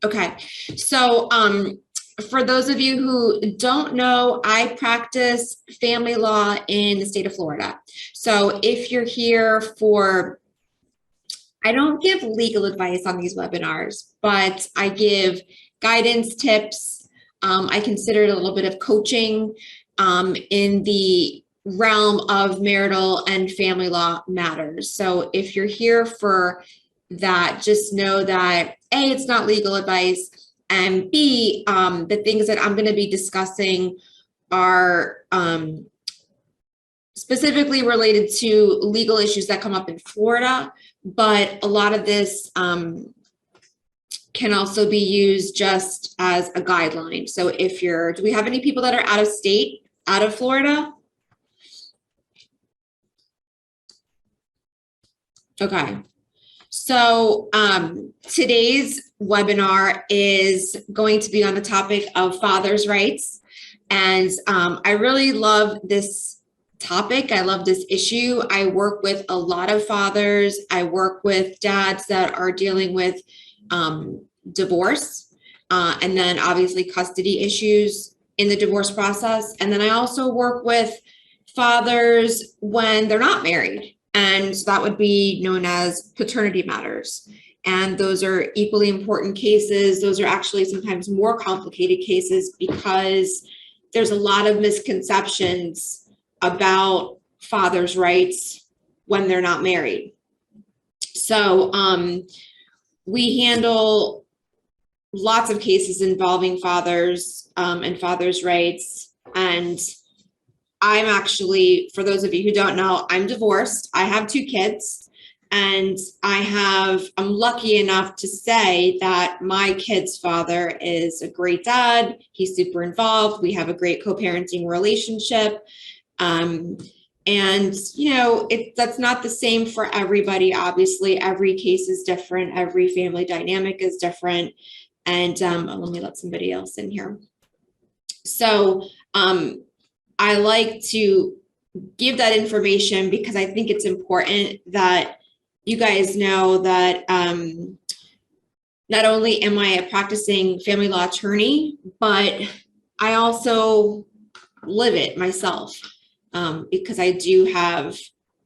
Okay, so for those of you who don't know, I practice family law in the state of Florida. So if you're here for, I don't give legal advice on these webinars, but I give guidance, tips. I consider it a little bit of coaching in the realm of marital and family law matters. So if you're here for that, just know that A, it's not legal advice, and B, the things that I'm going to be discussing are specifically related to legal issues that come up in Florida, but a lot of this can also be used just as a guideline. So if you're, do we have any people that are out of state, out of Florida? Okay. So today's webinar is going to be on the topic of father's rights. And I really love this topic. I love this issue. I work with a lot of fathers. I work with dads that are dealing with divorce and then obviously custody issues in the divorce process. And then I also work with fathers when they're not married. And so that would be known as paternity matters. And those are equally important cases. Those are actually sometimes more complicated cases because there's a lot of misconceptions about fathers' rights when they're not married. So we handle lots of cases involving fathers and fathers' rights. And I'm actually, for those of you who don't know, I'm divorced. I have 2 kids, and I'm lucky enough to say that my kid's father is a great dad. He's super involved. We have a great co-parenting relationship. And, you know, that's not the same for everybody. Obviously, every case is different. Every family dynamic is different. And let me let somebody else in here. So I like to give that information because I think it's important that you guys know that not only am I a practicing family law attorney, but I also live it myself because I do have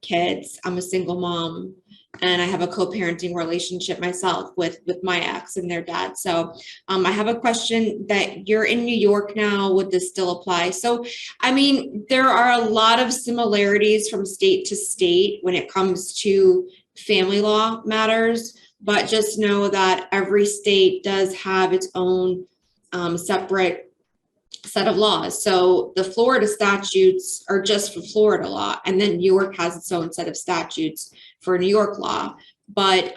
kids. I'm a single mom, and I have a co-parenting relationship myself with my ex and their dad. So I have a question that you're in New York now. Would this still apply? So, I mean, there are a lot of similarities from state to state when it comes to family law matters, but just know that every state does have its own separate set of laws. So the Florida statutes are just for Florida law, and then New York has its own set of statutes for New York law. But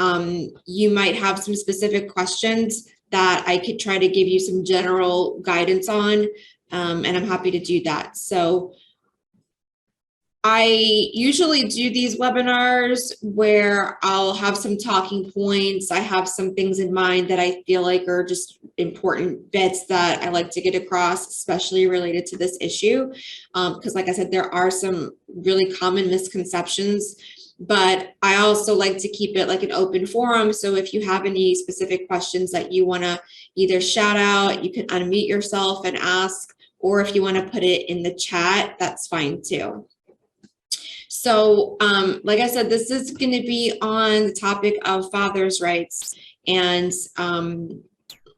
you might have some specific questions that I could try to give you some general guidance on, and I'm happy to do that. So I usually do these webinars where I'll have some talking points. I have some things in mind that I feel like are just important bits that I like to get across, especially related to this issue. Because like I said, there are some really common misconceptions, but I also like to keep it like an open forum. So if you have any specific questions that you want to either shout out, you can unmute yourself and ask, or if you want to put it in the chat, that's fine too. So, like I said, this is going to be on the topic of fathers' rights. And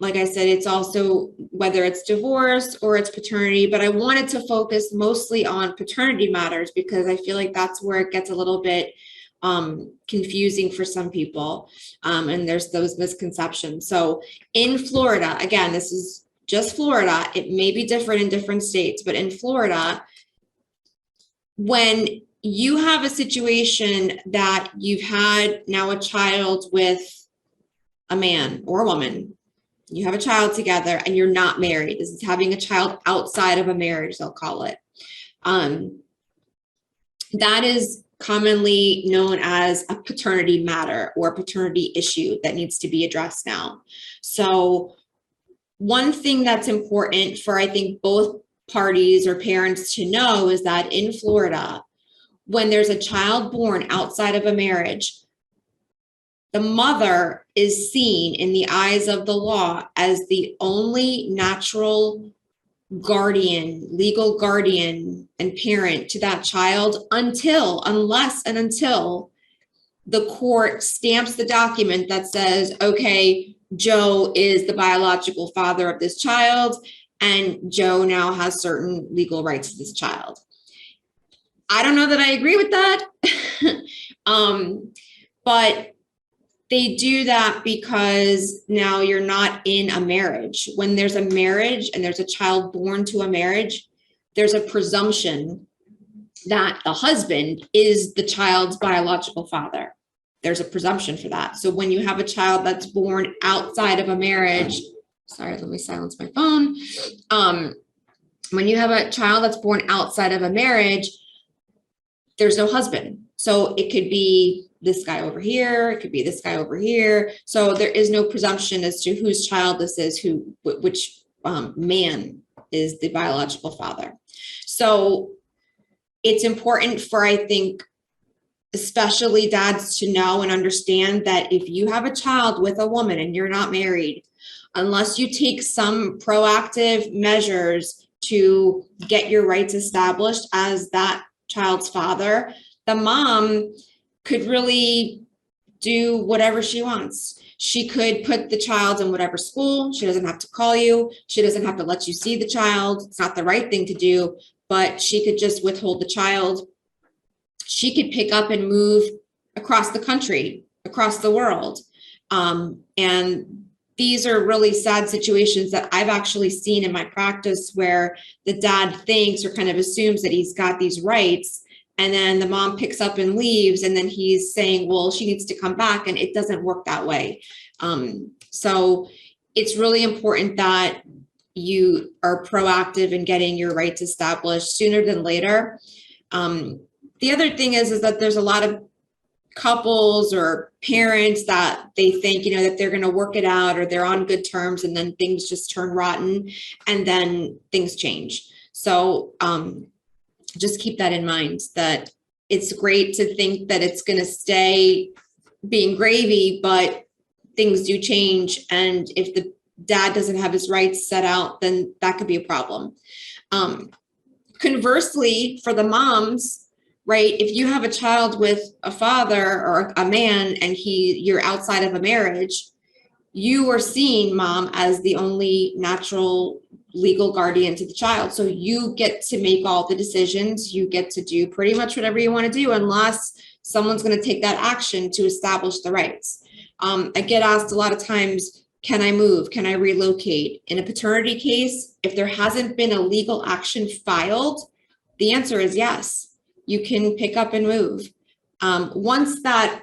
like I said, it's also whether it's divorce or it's paternity, but I wanted to focus mostly on paternity matters because I feel like that's where it gets a little bit confusing for some people. And there's those misconceptions. So in Florida, again, this is just Florida. It may be different in different states, but in Florida, when you have a situation that you've had now a child with a man or a woman, you have a child together and you're not married. This is having a child outside of a marriage, they'll call it. That is commonly known as a paternity matter or a paternity issue that needs to be addressed now. So one thing that's important for, I think, both parties or parents to know is that in Florida, when there's a child born outside of a marriage, the mother is seen in the eyes of the law as the only natural guardian, legal guardian and parent to that child unless and until the court stamps the document that says, okay, Joe is the biological father of this child, and Joe now has certain legal rights to this child. I don't know that I agree with that, but they do that because now you're not in a marriage. When there's a marriage and there's a child born to a marriage, there's a presumption that the husband is the child's biological father. There's a presumption for that. So when you have a child that's born outside of a marriage, sorry, let me silence my phone. When you have a child that's born outside of a marriage, there's no husband. So it could be this guy over here, it could be this guy over here. So there is no presumption as to whose child this is, which man is the biological father. So it's important for, I think, especially dads to know and understand that if you have a child with a woman and you're not married, unless you take some proactive measures to get your rights established as that child's father, the mom could really do whatever she wants. She could put the child in whatever school. She doesn't have to call you. She doesn't have to let you see the child. It's not the right thing to do, but she could just withhold the child. She could pick up and move across the country, across the world. And these are really sad situations that I've actually seen in my practice where the dad thinks or kind of assumes that he's got these rights. And then the mom picks up and leaves. And then he's saying, well, she needs to come back. And it doesn't work that way. So it's really important that you are proactive in getting your rights established sooner than later. The other thing is that there's a lot of couples or parents that they think, that they're going to work it out or they're on good terms, and then things just turn rotten and then things change. So just keep that in mind, that it's great to think that it's going to stay being gravy, but things do change. And if the dad doesn't have his rights set out, then that could be a problem. Conversely, for the moms, right, if you have a child with a father or a man and you're outside of a marriage, you are seeing mom as the only natural legal guardian to the child. So you get to make all the decisions. You get to do pretty much whatever you want to do, unless someone's going to take that action to establish the rights. I get asked a lot of times, can I move? Can I relocate? In a paternity case, if there hasn't been a legal action filed, the answer is yes. You can pick up and move. Once that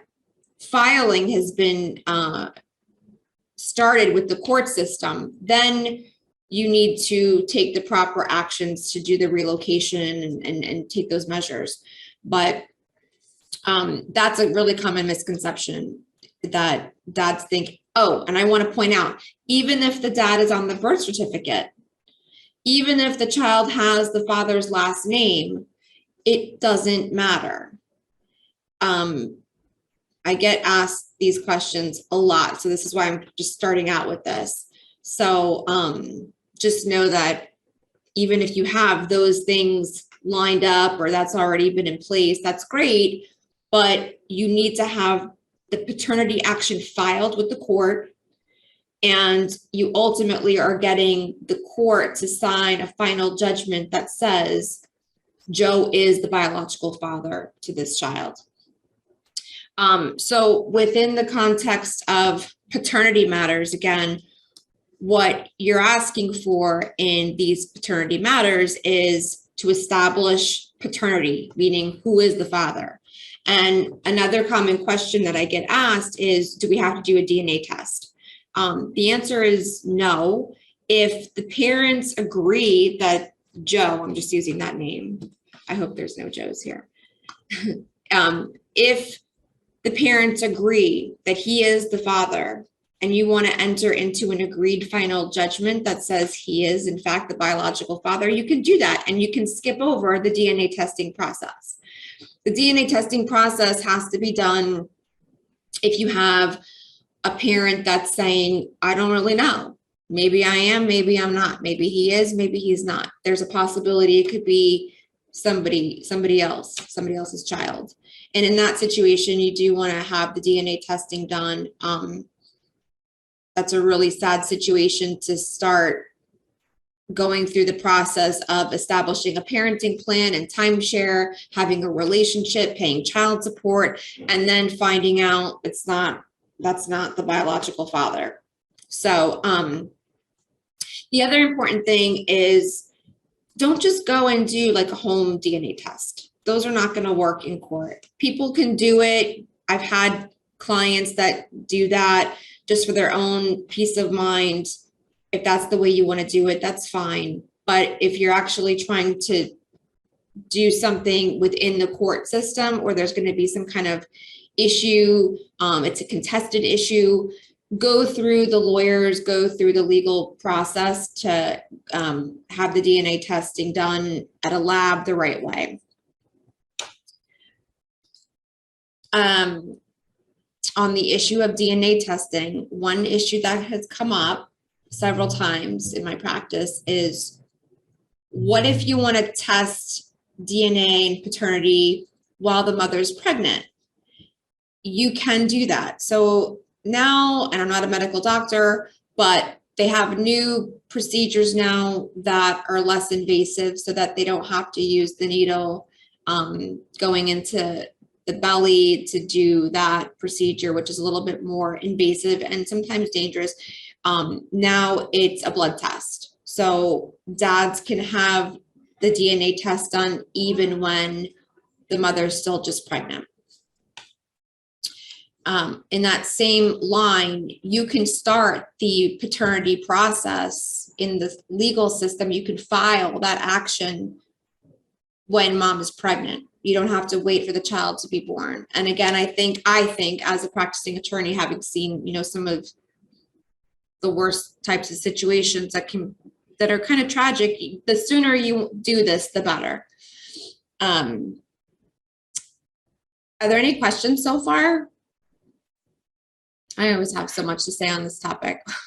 filing has been started with the court system, then you need to take the proper actions to do the relocation and take those measures. But that's a really common misconception that dads think, oh, and I want to point out, even if the dad is on the birth certificate, even if the child has the father's last name, it doesn't matter. I get asked these questions a lot. So this is why I'm just starting out with this. So just know that even if you have those things lined up or that's already been in place, that's great. But you need to have the paternity action filed with the court. And you ultimately are getting the court to sign a final judgment that says Joe is the biological father to this child. So within the context of paternity matters, again, what you're asking for in these paternity matters is to establish paternity, meaning who is the father. And another common question that I get asked is, do we have to do a DNA test? The answer is no. If the parents agree that Joe, I'm just using that name, I hope there's no Joes here. If the parents agree that he is the father and you want to enter into an agreed final judgment that says he is in fact the biological father, you can do that and you can skip over the DNA testing process. The DNA testing process has to be done If you have a parent that's saying, I don't really know, maybe I am, maybe I'm not, maybe he is, maybe he's not. There's a possibility it could be somebody else's child. And in that situation, you do want to have the DNA testing done. That's a really sad situation to start going through the process of establishing a parenting plan and timeshare, having a relationship, paying child support, and then finding out that's not the biological father. So the other important thing is, don't just go and do like a home DNA test. Those are not going to work in court. People can do it. I've had clients that do that just for their own peace of mind. If that's the way you want to do it, that's fine. But if you're actually trying to do something within the court system, or there's going to be some kind of issue, it's a contested issue, go through the lawyers, go through the legal process to have the DNA testing done at a lab the right way. On the issue of DNA testing, one issue that has come up several times in my practice is, what if you want to test DNA and paternity while the mother's pregnant? You can do that. So now, and I'm not a medical doctor, but they have new procedures now that are less invasive so that they don't have to use the needle going into the belly to do that procedure, which is a little bit more invasive and sometimes dangerous. Now it's a blood test. So dads can have the DNA test done even when the mother's still just pregnant. In that same line, you can start the paternity process in the legal system. You can file that action when mom is pregnant. You don't have to wait for the child to be born. And again, I think as a practicing attorney, having seen, some of the worst types of situations that are kind of tragic, the sooner you do this, the better. Are there any questions so far? I always have so much to say on this topic.